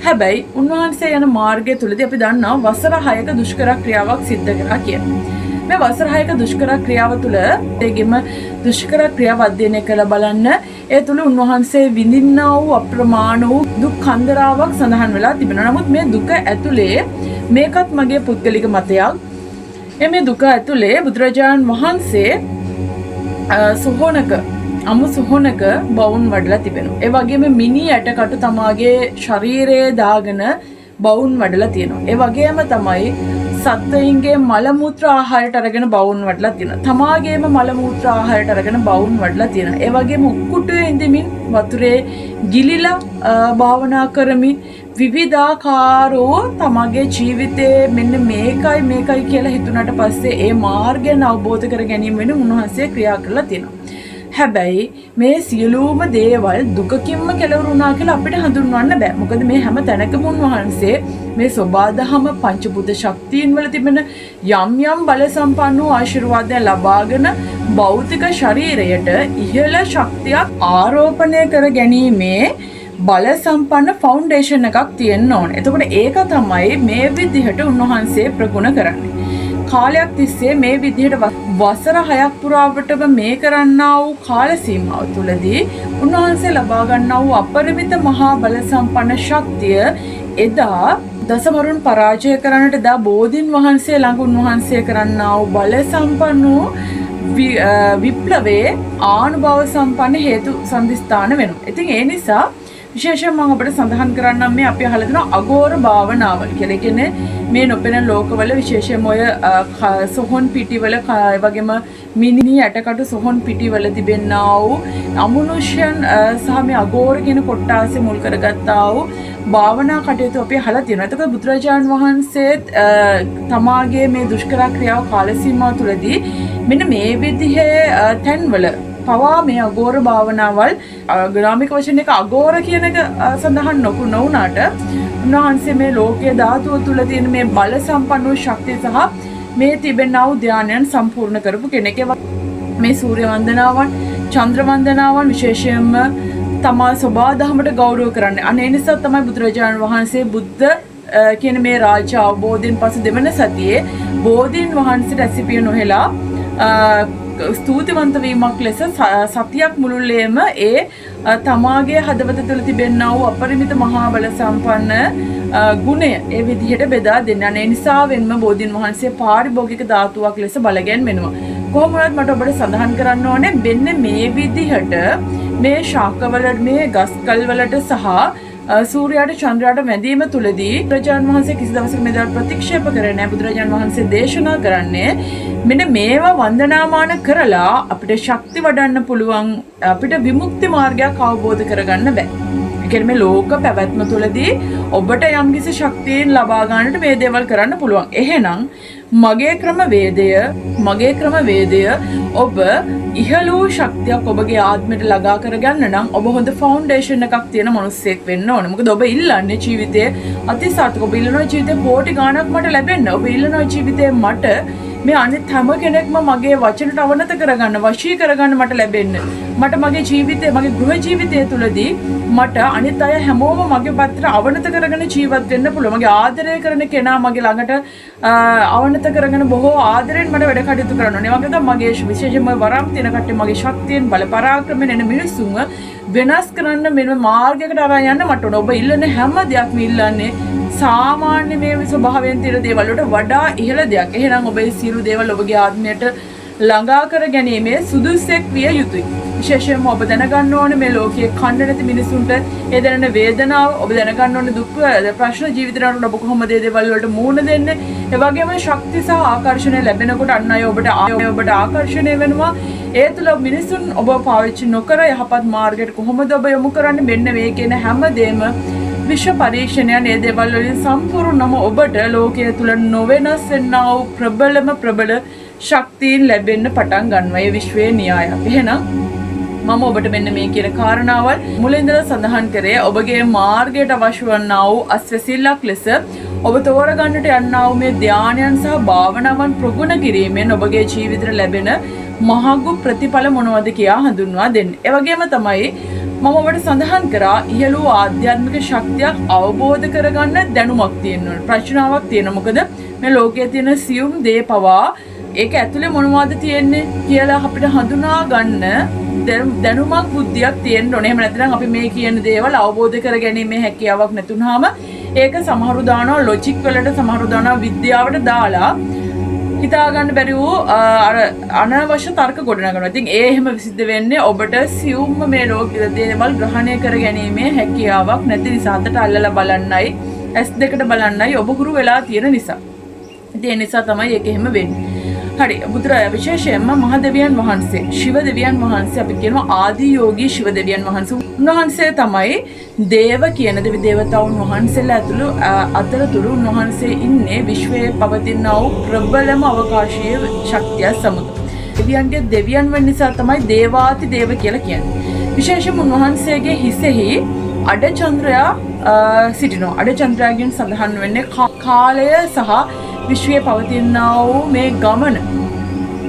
හැබැයි උන්වහන්සේ යන මාර්ගය තුලදී අපි දන්නවා වසර 6ක දුෂ්කර ක්‍රියාවක් සිද්ධ කරා කියලා. මේ වසර 6ක දුෂ්කර ක්‍රියාව තුල ඒගෙම දුෂ්කර ක්‍රියාව අධ්‍යයනය කරලා බලන්න ඒ තුල උන්වහන්සේ විඳින්නා වූ අප්‍රමාණ වූ දුක් කන්දරාවක් සඳහන් වෙලා තිබෙනවා. නමුත් මේ දුක ඇතුලේ මේකත් මගේ පුද්ගලික මතයක්. මේ දුක ඇතුලේ බුදුරජාණන් වහන්සේ සොහොනක අමු සොහොනක බවුන් වඩලා තිබෙනවා. ඒ වගේම මිනි ඇටකටු තමාගේ ශරීරයේ දාගෙන බවුන් වඩලා තියෙනවා. ඒ වගේම තමයි සත්වයින්ගේ මල මූත්‍ර ආහාරයට අරගෙන බවුන් වඩලා තියෙනවා. තමාගේම මල මූත්‍ර ආහාරයට අරගෙන බවුන් වඩලා තියෙනවා. ඒ වගේම උක්කුටුවේ ඉඳමින් වතුරේ ගිලිලා භාවනා කරමින් විවිධාකාරෝ තමගේ ජීවිතේ මෙන්න මේකයි කියලා හිතුණාට පස්සේ ඒ මාර්ගයන් අවබෝධ කර ගැනීම වෙන උන්වහන්සේ ක්‍රියා කරලා තියෙනවා. හැබැයි මේ සියලුම දේවල් දුකකින්ම කෙලවුරු වුණා කියලා අපිට හඳුන්වන්න බෑ. මොකද මේ හැම තැනකම උන්වහන්සේ මේ සෝබාදහම පංචබුද්ධ ශක්තියින් වල තිබෙන යම් බල සම්පන්න වූ ආශිර්වාදය ලබාගෙන භෞතික ශරීරයට ඉහළ ශක්තියක් ආරෝපණය කර ගැනීමේ බල සම්පන්න ෆවුන්ඩේෂන් එකක් තියෙන්න ඕනේ. එතකොට ඒක තමයි මේ විදිහට උන්වහන්සේ ප්‍රගුණ කරන්නේ. කාලයක් තිස්සේ මේ විදිහට වසර 6ක් පුරාවටම මේ කරන්නා වූ කාල සීමාව තුළදී උන්වහන්සේ ලබා ගන්නා වූ අපරිමිත මහා බල සම්පන්න ශක්තිය එදා දසමරුන් පරාජය කරන්නට දා බෝධින් වහන්සේ ළඟ උන්වහන්සේ කරන්නා වූ බල සම්පන්න වූ විප්ලවයේ ආනුභව සම්පන්න හේතු සම්දිස්ථාන වෙනවා. ඉතින් ඒ නිසා විශේෂයෙන් මම ඔබට සඳහන් කරන්නම් මේ අපි අහලා දෙන අගෝර භාවනාවල් කියලා. කියන්නේ මේ නොපෙනෙන ලෝකවල විශේෂයෙන්ම ඔය සොහොන් පිටිවල ඒ වගේම මිනි ඇටකටු සොහොන් පිටිවල තිබෙනා වූ අමනුෂ්‍යයන් සහ මේ අගෝර කියන කොට්ටාසේ මුල් කරගත්තා වූ භාවනා කටයුතු අපි අහලා තියෙනවා. එතකොට බුදුරජාණන් වහන්සේ තමාගේ මේ දුෂ්කර ක්‍රියාව කාල සීමාව තුළදී මෙන්න මේ විදිහේ තැන්වල පවා මේ අගෝර භාවනාවල් ග්‍රාමික වචන එක අගෝර කියන එක සඳහන් නොවුනාට උන්වහන්සේ මේ ලෝකයේ ධාතුව තුල තියෙන මේ බල සම්පන්න වූ ශක්තිය සහ මේ තිබෙනා වූ ධානයන් සම්පූර්ණ කරපු කෙනෙක්. මේ සූර්ය වන්දනාවන් චන්ද්‍ර වන්දනාවන් විශේෂයෙන්ම තමා සබා දහමට ගෞරව කරන්නේ. අනේ නිසා තමයි බුදුරජාණන් වහන්සේ බුද්ධ කියන මේ රාජ්‍ය අවබෝධයෙන් පසු දෙවන සතියේ බෝධීන් වහන්සේට ඇසිපිය නොහෙලා ස්තුතිවන්ත වීමක් ලෙස සතියක් මුළුල්ලේම ඒ තමාගේ හදවත තුළ තිබෙනා වූ අපරිමිත මහා බල සම්පන්න ගුණය ඒ විදිහට බෙදා දෙන්න. ඒ නිසා වෙනම බෝධීන් වහන්සේ පාරිභෝගික ධාතුවක් ලෙස බලගැන්වෙනවා. කොහොම වුණත් මට ඔබට සඳහන් කරන්න ඕනේ මෙන්න මේ විදිහට මේ ශාකවල මේ ගස්කල් වලට සහ සූර්යයාට චන්ද්‍රයාට වැඳීම තුලදී බුදුරජාණන් වහන්සේ කිසි දවසක මේ දේවල් ප්‍රතික්ෂේප කරන්නේ නැහැ. බුදුරජාණන් වහන්සේ දේශනා කරන්නේ මෙන්න මේවා වන්දනාමාන කරලා අපිට ශක්ති වඩන්න පුළුවන්, අපිට විමුක්ති මාර්ගයක් අවබෝධ කරගන්න බෑ. ඒ කියන්නේ මේ ලෝක පැවැත්ම තුලදී ඔබට යම්කිසි ශක්තියෙන් ලබා ගන්නට මේ දේවල් කරන්න පුළුවන්. එහෙනම් මගේ ක්‍රමවේදය ඔබ ඉහළ වූ ශක්තියක් ඔබගේ ආත්මයට ළඟා කරගන්න නම් ඔබ හොඳ ෆවුන්ඩේෂන් එකක් තියෙන මිනිස්සෙක් වෙන්න ඕනේ. මොකද ඔබ ඉල්ලන්නේ ජීවිතයේ අතිසාර්ථක, ඔබ ඉල්ලනවා ජීවිතේ කෝටි ගාණක් මට ලැබෙන්න, ඔබ ඉල්ලනවා ජීවිතේ මට මේ අනිත් හැම කෙනෙක්ම මගේ වචනට අවනත කරගන්න, වශී කරගන්න මට ලැබෙන්න, මට මගේ ජීවිතේ, මගේ ගෘහ ජීවිතය තුළදී මට අනිත් අය හැමෝම මගේ පැත්තට අවනත කරගෙන ජීවත් වෙන්න පුළුවන්. මගේ ආදරය කරන කෙනා මගේ ළඟට අවනත කරගෙන බොහෝ ආදරෙන් මට වැඩ කටයුතු කරන්න ඕනේ. ඒ වගේ තමයි මගේ විශේෂයෙන්ම වරම් තියෙන කට්ටිය මගේ ශක්තියෙන් බල පරාක්‍රමයෙන් එන මිනිස්සුන්ව වෙනස් කරන්න මෙන්න මාර්ගයකට අරන් යන්න මට ඕන. ඔබ ඉල්ලන හැම දෙයක්ම ඉල්ලන්නේ සාමාන්‍ය මේ ස්වභාවයෙන් තියෙන දේවල් වලට වඩා ඉහළ දෙයක්. එහෙනම් ඔබේ සියලු දේවල් ඔබගේ ආත්මයට ළඟා කර ගැනීමේ සුදුසෙක් විය යුතුයි. විශේෂයෙන්ම ඔබ දැනගන්න ඕනේ මේ ලෝකයේ කන්න නැති මිනිසුන්ට ඒ දැනෙන වේදනාව, ඔබ දැනගන්න ඕනේ දුක් ප්‍රශ්න ජීවිතේට ඔබ කොහොමද මේ දේවල් වලට මුහුණ දෙන්නේ. ඒ වගේම ශක්ති සහ ආකර්ෂණය ලැබෙනකොට අන් අය ඔබට ආකර්ෂණය වෙනවා. ඒ තුළ මිනිසුන් ඔබ පාවිච්චි නොකර යහපත් මාර්ගයට කොහොමද ඔබ යොමු කරන්නේ? මෙන්න මේ කියන හැමදේම විශ්ව පරීක්ෂණය මේ දේවල් වලින් සම්පූර්ණම ඔබට ලෝකයේ තුල නොවෙනස් වෙන්නා වූ ප්‍රබල ශක්තියින් ලැබෙන්න පටන් ගන්නවා. ඒ විශ්වයේ න්‍යායයක්. එහෙනම් මම ඔබට මෙන්න මේ කියන කාරණාවල් මුලින්දලා සඳහන් කරේ. ඔබගේ මාර්ගයට අවශ්‍ය වන්නා වූ අස්වැසිල්ලක් ලෙස ඔබ තෝරගන්නට යන්නා වූ මේ ධානයන් සහ භාවනාවන් ප්‍රගුණ කිරීමෙන් ඔබගේ ජීවිතයට ලැබෙන මහඟු ප්‍රතිඵල මොනවද කියා හඳුන්වා දෙන්නේ. ඒ වගේම තමයි මම ඔබට සඳහන් කරා ඉහළ වූ ආධ්‍යාත්මික ශක්තියක් අවබෝධ කරගන්න දැනුමක් තියෙන්න ඕනේ. ප්‍රඥාවක් තියෙනවා. මොකද මේ ලෝකයේ තියෙන සියුම් දේ පවා ඒක ඇතුලේ මොනවද තියෙන්නේ කියලා අපිට හඳුනා ගන්න දැනුමක් බුද්ධියක් තියෙන්න ඕනේ. එහෙම නැත්නම් අපි මේ කියන දේවල් අවබෝධ කරගැනීමේ හැකියාවක් නැතුනහම ඒක සමහරු දානවා ලොජික් වලට, සමහරු දානවා විද්‍යාවට දාලා හිතා ගන්න බැරි වූ අනවශ්‍ය තර්ක ගොඩනගනවා. ඉතින් ඒ එහෙම සිද්ධ වෙන්නේ ඔබට සියුම්ම මේ ලෝකයේ දේවල් ග්‍රහණය කරගැනීමේ හැකියාවක් නැති නිසා, අතට අල්ලලා බලන්නයි, S2කට බලන්නයි ඔබ හුරු වෙලා තියෙන නිසා. ඉතින් ඒ නිසා තමයි ඒක එහෙම වෙන්නේ. හරි, විශේෂයෙන්ම මහදෙවියන් වහන්සේ, ශිව දෙවියන් වහන්සේ අපි කියනවා ආදී යෝගී ශිව දෙවියන් වහන්සේ. උන්වහන්සේ තමයි දේව කියන දෙවි දේවතාවුන් වහන්සේලා ඇතුළු අතරතුරු උන්වහන්සේ ඉන්නේ විශ්වයේ පවතින වූ ප්‍රබලම අවකාශීය ශක්තිය සමග. දෙවියන්ගේ දෙවියන් වෙන නිසා තමයි දේවාති දේව කියලා කියන්නේ. විශේෂයෙන්ම උන්වහන්සේගේ හිසෙහි අඩචන්ද්‍රයා සිටිනවා. අඩචන්ද්‍රයාගෙන් සඳහන් වෙන්නේ කාලය සහ විශ්වයේ පවතිනා වූ මේ ගමන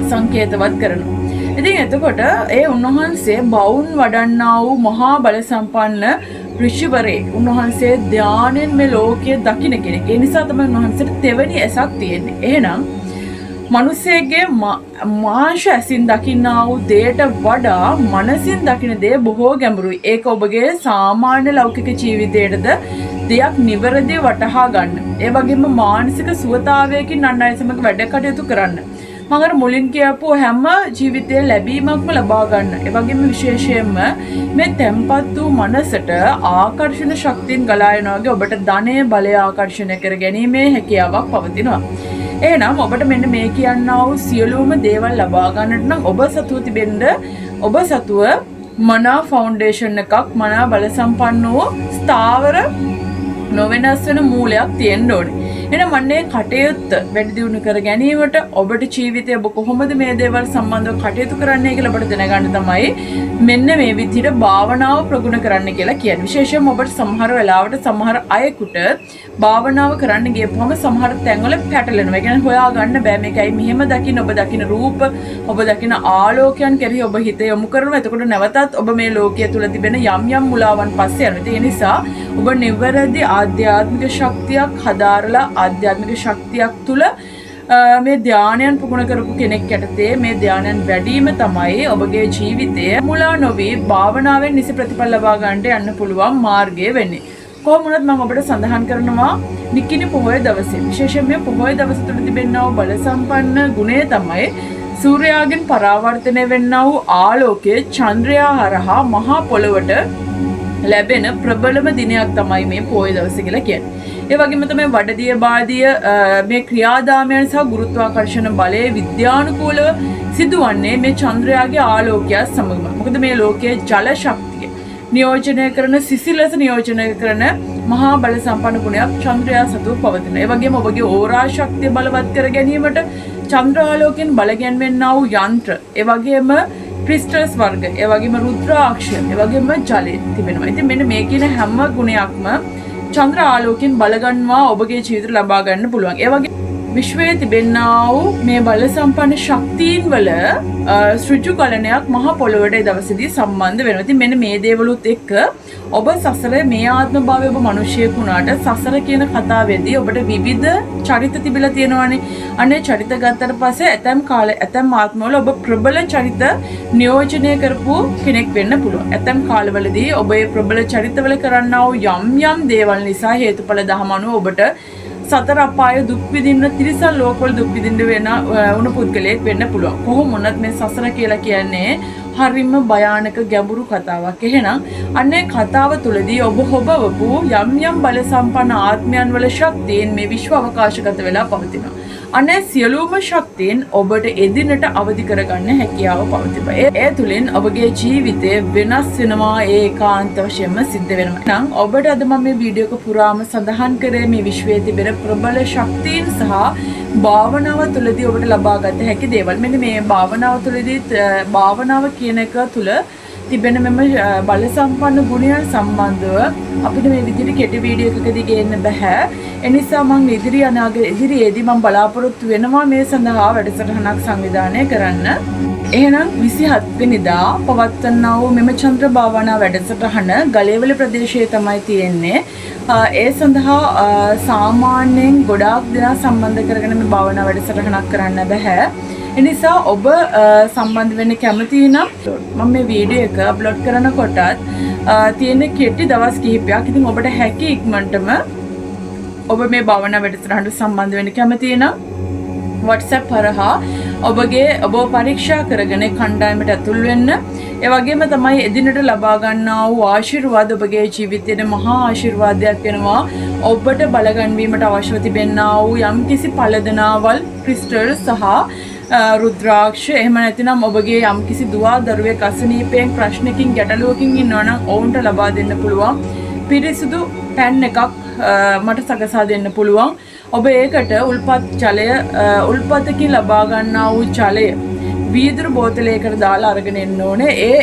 සංකේතවත් කරනවා. ඉතින් එතකොට ඒ උන්වහන්සේ බවුන් වඩන්නා වූ මහා බල සම්පන්න ඍෂිවරේ, උන්වහන්සේ ධානයෙන් මේ ලෝකයේ දකින්න කෙනෙක්. ඒ නිසා තමයි උන්වහන්සේට තෙවැනි ඇසක් තියෙන්නේ. එහෙනම් මිනිසෙගේ මාංශ ඇසින් දකින්නා වූ දෙයට වඩා මනසින් දකින්න දේ බොහෝ ගැඹුරුයි. ඒක ඔබගේ සාමාන්‍ය ලෞකික ජීවිතයේද දෙයක් නිවැරදිව වටහා ගන්න. ඒ වගේම මානසික සුවතාවයකින් අන් අය සමග වැඩ කටයුතු කරන්න. මම අර මුලින් කියපු හැම ජීවිතයේ ලැබීමක්ම ලබා ගන්න. ඒ වගේම විශේෂයෙන්ම මේ tempat වූ මනසට ආකර්ෂණ ශක්තියෙන් ගලා යනවා වගේ ඔබට ධනය බලය ආකර්ෂණය කර ගැනීමේ හැකියාවක් පවතිනවා. එහෙනම් ඔබට මෙන්න මේ කියන්නා වූ සියලුම දේවල් ලබා ගන්නට නම් ඔබ සතුව තිබෙන්න, ඔබ සතුව මනා ෆවුන්ඩේෂන් එකක්, මනා බල සම්පන්න වූ ස්ථාවර නොවෙනස් වෙන මූලයක් තියෙන්න ඕනේ. එහෙනම් මන්නේ කටයුත්ත වැඩි දියුණු කර ගැනීමට ඔබට ජීවිතයේ ඔබ කොහොමද මේ දේවල් සම්බන්ධව කටයුතු කරන්නේ කියලා ඔබට දැනගන්න තමයි මෙන්න මේ විදිහට භාවනාව ප්‍රගුණ කරන්න කියලා කියන්නේ. විශේෂයෙන්ම ඔබට සමහර වෙලාවට සමහර අයෙකුට භාවනාව කරන්න ගියපුවම සමහර තැන්වල පැටලෙනවා. ඒ කියන්නේ හොයා ගන්න බෑ මේකයි මෙහෙම දකින්න ඔබ දකින්න රූප ඔබ දකින්න ආලෝකයන් කෙරෙහි ඔබ හිත යොමු කරනවා. එතකොට නැවතත් ඔබ මේ ලෝකයේ තුල තිබෙන යම් මුලාවන් පස්සේ යනවා. ඒ නිසා ඔබ නිවැරදි ආධ්‍යාත්මික ශක්තියක් හදාරලා ආධ්‍යාත්මික ශක්තියක් තුල මේ ධානයන් පුහුණු කරපු කෙනෙක් යටතේ මේ ධානයන් වැඩිම තමයි ඔබගේ ජීවිතය මුලා නොවි භාවනාවෙන් නිසි ප්‍රතිඵල ලබා ගන්නට යන්න පුළුවන් මාර්ගය වෙන්නේ. කොහොම වුණත් මම ඔබට සඳහන් කරනවා නිකිණි පොහොය දවසේ විශේෂයෙන් මේ පොහොය දවස තුළ තිබෙනා වූ බල සම්පන්න ගුණය තමයි සූර්යාගෙන් පරාවර්තනය වෙන්නා වූ ආලෝකයේ චන්ද්‍රයා හරහා මහා පොළවට ලැබෙන ප්‍රබලම දිනයක් තමයි මේ පොහොය දවස කියලා කියන්නේ. ඒ වගේම තමයි වඩදිය බාදිය මේ ක්‍රියාදාමයන් සහ ගුරුත්වාකර්ෂණ බලයේ විද්‍යානුකූලව සිදුවන්නේ මේ චන්ද්‍රයාගේ ආලෝකය සමගම. මොකද මේ ලෝකයේ ජල ශක්තිය නියෝජනය කරන සිසිලස නියෝජනය කරන මහා බල සම්පන්න ගුණයක් චන්ද්‍රයා සතුව පවතින. ඒ වගේම ඔබගේ ඕරා ශක්තිය බලවත් කර ගැනීමට චන්ද්‍රාලෝකයෙන් බල ගැන්වෙන්නා වූ යන්ත්‍ර, ඒ වගේම ක්‍රිස්ටල්ස් වර්ග, ඒ වගේම රුද්‍රාක්ෂ, ඒ වගේම ජලය තිබෙනවා. ඉතින් මෙන්න මේ කියන හැම ගුණයක්ම චන්ද්‍ර ආලෝකයෙන් බලගන්වා ඔබගේ ජීවිතය ලබා ගන්න පුළුවන්. ඒ වගේ විශ්වයේ තිබෙනා වූ මේ බල සම්පන්න ශක්තියින් වල සෘජු ගලණයක් මහා පොළොවට දවසේදී සම්බන්ධ වෙනවා. ඉතින් මෙන්න මේ දේවලුත් එක්ක ඔබ සසරේ මේ ආත්ම භාවයේ ඔබ මිනිසියෙක් වුණාට සසර කියන කතාවේදී ඔබට විවිධ චරිත තිබිලා තියෙනවානේ. අනේ චරිත ගත්තට පස්සේ ඇතැම් ආත්මවල ඔබ ප්‍රබල චරිත නියෝජනය කරපු කෙනෙක් වෙන්න පුළුවන්. ඇතැම් කාලවලදී ඔබ මේ ප්‍රබල චරිතවල කරන්නා වූ යම් දේවල් නිසා හේතුඵල දහම අනුව ඔබට සතර අපාය දුක් විඳින්න තිරිසන් ලෝකවල දුක් විඳින්න වෙන උණු පුද්ගලයෙක් වෙන්න පුළුවන්. කොහොම වුණත් මේ සසර කියලා කියන්නේ හරිම භයානක ගැඹුරු කතාවක්. එහෙනම් අන්නේ කතාව තුළදී ඔබ හොබවපු යම් බල සම්පන්න ආත්මයන් වල ශක්තියෙන් මේ විශ්ව අවකාශගත වෙලා පවතිනවා. අනේ සියලුම ශක්තියෙන් ඔබට එදිනට අවදි කරගන්න හැකියාව පවතිනවා. ඒ තුලින් ඔබගේ ජීවිතය වෙනස් වෙනවා, ඒකාන්ත වශයෙන්ම සිද්ධ වෙනවා. නම් ඔබට අද මම මේ වීඩියෝ එක පුරාම සඳහන් කරේ මේ විශ්වයේ තිබෙන ප්‍රබල ශක්තියින් සහ භාවනාව තුළදී ඔබට ලබාගත හැකි දේවල්. මෙන්න මේ භාවනාව තුළදී භාවනාව කියන එක තුළ තිබෙන මෙම බල සම්පන්න ගුණයන් සම්බන්ධව අපිට මේ විදිහට කෙටි වීඩියෝ එකකදී ගේන්න බෑ. ඒ නිසා මම ඉදිරියේදී මම බලාපොරොත්තු වෙනවා මේ සඳහා වැඩසටහනක් සංවිධානය කරන්න. එහෙනම් 27 වෙනිදා පවත්වනා වූ මෙම චන්ද්‍ර භාවනා වැඩසටහන ගලේවල ප්‍රදේශයේ තමයි තියෙන්නේ. ඒ සඳහා සාමාන්‍යයෙන් ගොඩාක් දෙනා සම්බන්ධ කරගෙන මේ භාවනා වැඩසටහනක් කරන්න බෑ. එනිසා ඔබ සම්බන්ධ වෙන්න කැමති නම් මම මේ වීඩියෝ එක අප්ලෝඩ් කරනකොටත් තියෙන කෙටි දවස් කිහිපයක්. ඉතින් ඔබට හැකි ඉක්මනටම ඔබ මේ භාවනා වැඩසටහනට සම්බන්ධ වෙන්න කැමති නම් WhatsApp හරහා ඔබ පරීක්ෂා කරගෙන කණ්ඩායමට ඇතුල් වෙන්න. ඒ වගේම තමයි එදිනට ලබා ගන්නා වූ ආශිර්වාද ඔබගේ ජීවිතයේ මහා ආශිර්වාදයක් වෙනවා. ඔබට බලගන්වීමට අවශ්‍ය තිබෙනා වූ යම්කිසි පළදනාවල්, ක්‍රිස්ටල් සහ රුද්‍රාක්ෂ, එහෙම නැතිනම් ඔබගේ යම්කිසි දුවා දරුවෙක් අසනීපයෙන් ප්‍රශ්නකින් ගැටලුවකින් ඉන්නවා නම් ඔවුන්ට ලබා දෙන්න පුළුවන් පිරිසිදු පැන් එකක් මට සකසා දෙන්න පුළුවන්. ඔබ ඒකට උල්පතකින් ලබා ගන්නා වූ ජලය වීදුරු බෝතලයකට දාලා අරගෙන එන්න ඕනේ. ඒ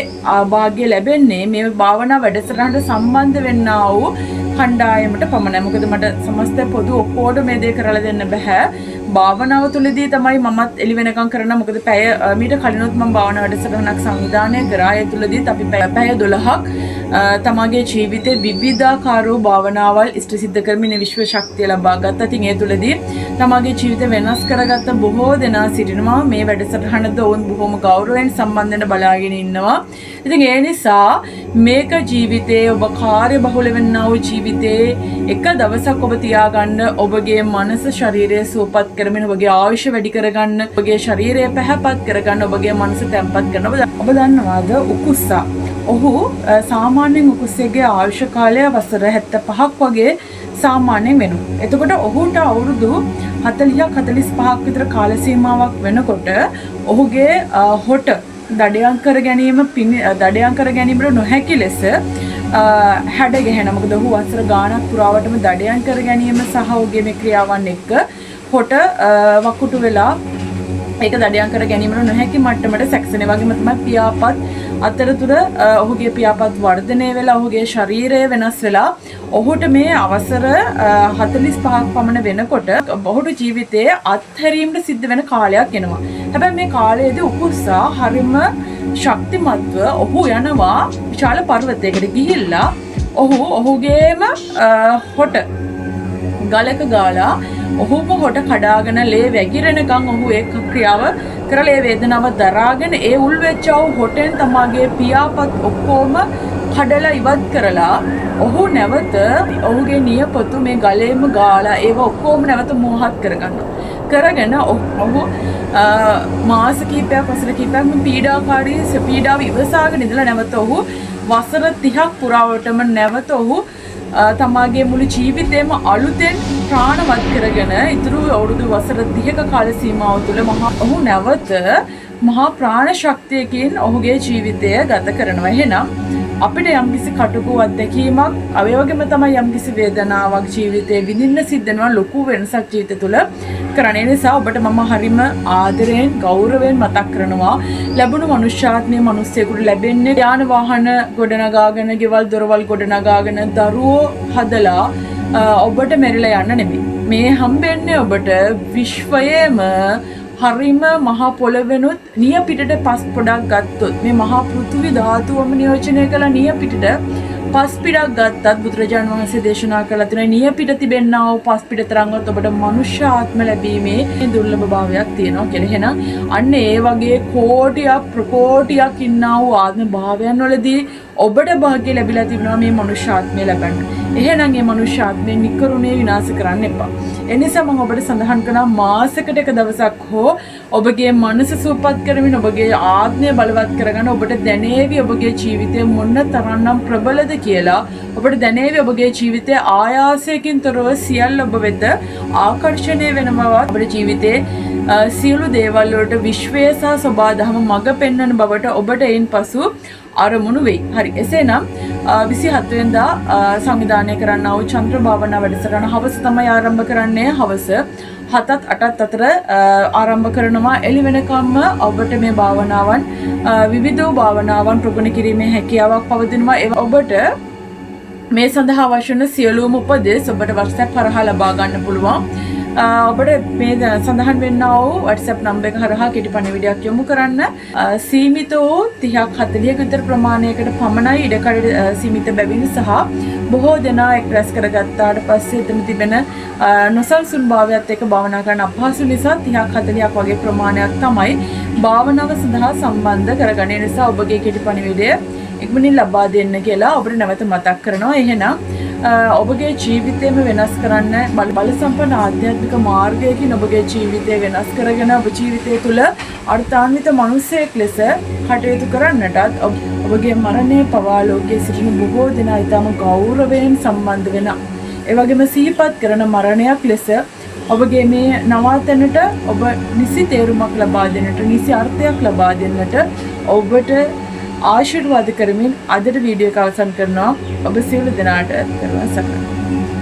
භාග්‍ය ලැබෙන්නේ මේ භාවනා වැඩසටහනට සම්බන්ධ වෙන්නා වූ කණ්ඩායමට පමණයි. මොකද මට සමස්ත පොදු ඔක්කොට මේ දේ කරලා දෙන්න බෑ. භාවනාව තුළදී තමයි මමත් එළි වෙනකම් කරන්න. මොකද මීට කලිනුත් මම භාවනා වැඩසටහනක් සංවිධානය කරා. ඒ තුළදීත් අපි පැය 12ක් තමගේ ජීවිතේ විවිධාකාර වූ භාවනාවල් ඉෂ්ට සිද්ධ කරමින් විශ්ව ශක්තිය ලබා ගත්තා. ඉතින් ඒ තුළදී තමගේ ජීවිතය වෙනස් කරගත්ත බොහෝ දෙනා සිටිනවා. මේ වැඩසටහනද ඔවුන් බොහොම ගෞරවයෙන් සම්බන්ධ වෙන බලාගෙන ඉන්නවා. ඉතින් ඒ නිසා මේක ජීවිතේ ඔබ කාර්යබහුල වෙන්නා වූ ජීවිතේ එක දවසක් ඔබ තියාගන්න, ඔබගේ මනස ශරීරය සුවපත් කරමින් ඔබගේ ආයුෂ වැඩි කරගන්න, ඔබගේ ශරීරය පැහැපත් කරගන්න, ඔබගේ මනස තැම්පත් කරන්න. ඔබ දන්නවාද උකුස්සා? ඔහු සාමාන්‍යයෙන් උකුස්සේගේ ආයුෂ කාලය වසර 75ක් වගේ සාමාන්‍යයෙන් වෙනවා. එතකොට ඔහුට අවුරුදු 40ක් 45ක් විතර කාල සීමාවක් වෙනකොට ඔහුගේ හොට දඩයම් කර ගැනීමට නොහැකි ලෙස හැඩ ගැහෙනවා. මොකද ඔහු වසර ගාණක් පුරාවටම දඩයම් කර ගැනීම සහ ඔහුගේ මේ ක්‍රියාවන් එක්ක හොට වකුටු වෙලා ඒක දඩයම් කර ගැනීමට නොහැකි මට්ටමට සැකසෙන වගේම තමයි පියාපත් අතරතුර ඔහුගේ පියාපත් වර්ධනය වෙලා ඔහුගේ ශරීරය වෙනස් වෙලා ඔහුට මේ අවසර 45ක් පමණ වෙනකොට ඔහුට ජීවිතයේ අත්හැරීමට සිද්ධ වෙන කාලයක් එනවා. හැබැයි මේ කාලයේදී උකුස්සා හරිම ශක්තිමත්ව ඔහු යනවා විශාල පර්වතයකට ගිහිල්ලා ඔහුගේම හොට ගලක ගාලා ඔහුම හොට කඩාගෙන ලේ වැగిරෙනකන් ඔහු ඒ ක්‍රියාව කරලා ඒ වේදනාව දරාගෙන ඒ උල් වෙච්චව හොටෙන් තමාගේ පියාපත් ඔක්කොම කඩලා ඉවත් කරලා ඔහු නැවත ඔහුගේ නියපොතු මේ ගලේම ගාලා ඒව ඔක්කොම නැවත මෝහත් කරගෙන ඔහු මාස කිහිපයක් වසර කිහිපයක් පීඩාකාරී පීඩාව ඉවසාගෙන ඉඳලා නැවත ඔහු වසර 30ක් පුරාවටම නැවත ඔහු තමාගේ මුළු ජීවිතේම අලුතෙන් ප්‍රාණවත් කරගෙන ඉතුරු අවුරුදු වසර 30ක කාල සීමාව තුළ ඔහු නැවත මහා ප්‍රාණ ශක්තියකින් ඔහුගේ ජීවිතය ගත කරනවා. එහෙනම් අපිට යම්කිසි කටුකු අත්දැකීමක් ඒ වගේම තමයි යම්කිසි වේදනාවක් ජීවිතේ විඳින්න සිද්ධ වෙනවා ලොකු වෙනසක් ජීවිතය තුළ කරන නිසා ඔබට මම හරිම ආදරයෙන් ගෞරවයෙන් මතක් කරනවා ලැබුණු මනුෂ්‍යාත්මයේ මිනිස්සෙකුට ලැබෙන්නේ යාන වාහන ගොඩනගාගෙන ගෙවල් දොරවල් ගොඩනගාගෙන දරුවෝ හදලා ඔබට මෙරිලා යන්න නෙමෙයි මේ හම්බෙන්නේ ඔබට විශ්වයේම හරිම මහා පොළවෙනුත් නිය පිටට පස් පොඩක් ගත්තොත් මේ මහා පෘථිවි ධාතුවම නියෝජනය කළ නිය පිටට පස් පිටක් ගත්තත් බුදුරජාණන් වහන්සේ දේශනා කළා තියෙනවා නිය පිට තිබෙන්නා වූ පස් පිට තරංගවත් ඔබට මනුෂ්‍ය ආත්ම ලැබීමේ දුර්ලභ භාවයක් තියෙනවා කියලා. එහෙනම් අන්න ඒ වගේ කෝටියක් ප්‍රකෝටියක් ඉන්නා වූ ආත්ම භාවයන් වලදී ඔබට භාග්‍ය ලැබිලා තිබෙනවා මේ මනුෂ්‍ය ආත්මය ලබන්න. එහෙනම් මේ මනුෂ්‍ය ආත්මය නිකරුණේ විනාශ කරන්න එපා. එනිසා මම ඔබට සඳහන් කරනවා මාසයකට එක දවසක් හෝ ඔබගේ මනස සුවපත් කරමින් ඔබගේ ආත්මය බලවත් කරගන්න ඔබට දැනේවි ඔබගේ ජීවිතය මොන තරම්නම් ප්‍රබලද කියලා. ඔබට දැනේවි ඔබගේ ජීවිතය ආයාසයෙන් තොරව සියල්ල ඔබ වෙත ආකර්ෂණය වෙනවා. ඔබේ ජීවිතේ සියලු දේවල් වලට විශ්වය සහ සබාධම මඟ පෙන්වන බවට ඔබට එයින් පසු අරමුණු වෙයි. හරි. එසේනම් 27 වෙනිදා සංවිධානය කරන්නා වූ චන්ද්‍ර භාවනා වැඩසටහන හවස තමයි ආරම්භ කරන්නේ. හවස 7ත් 8ත් අතර ආරම්භ කරනවා. එළි වෙනකම්ම ඔබට මේ භාවනාවන් විවිධ භාවනාවන් ප්‍රගුණ කිරීමේ හැකියාවක් පවතිනවා. ඒ ඔබට මේ සඳහා අවශ්‍ය වන සියලුම උපදෙස් ඔබට WhatsApp හරහා ලබා ගන්න පුළුවන්. ඔබට මේ සඳහන් වෙන්නා වූ WhatsApp නම්බර එක හරහා කෙටි පණිවිඩයක් යොමු කරන්න. සීමිත වූ 30ක් 40ක විතර ප්‍රමාණයකට පමණයි ඉඩකඩ සීමිත බැවින් සහ බොහෝ දෙනා එක් රැස් කරගත්තාට පස්සේ එතන තිබෙන නොසන්සුන් භාවයත් එක්ක භාවනා කරන්න අපහසු නිසා 30ක් 40ක් වගේ ප්‍රමාණයක් තමයි භාවනාව සඳහා සම්බන්ධ කරගන්නේ. නිසා ඔබගේ කෙටි පණිවිඩය ඉක්මනින් ලබා දෙන්න කියලා ඔබට නැවත මතක් කරනවා. එහෙනම් ඔබගේ ජීවිතයම වෙනස් කරන්න බල සම්පන්න ආධ්‍යාත්මික මාර්ගයකින් ඔබගේ ජීවිතය වෙනස් කරගෙන ඔබ ජීවිතය තුළ අර්ථාන්විත මිනිසෙක් ලෙස කටයුතු කරන්නටත් ඔබගේ මරණය පවා ලෝකයේ සිටින බොහෝ දෙනා ඊටම ගෞරවයෙන් සම්බන්ධ වෙන ඒ වගේම සිහිපත් කරන මරණයක් ලෙස ඔබගේ මේ නවාතැනට ඔබ නිසි තේරුමක් ලබා දෙන්නට නිසි අර්ථයක් ලබා දෙන්නට ඔබට ආශිර්වාද කරමින් අදට වීඩියෝ එක අවසන් කරනවා. ඔබ සියලු දෙනාට දරුවන් සරණයි.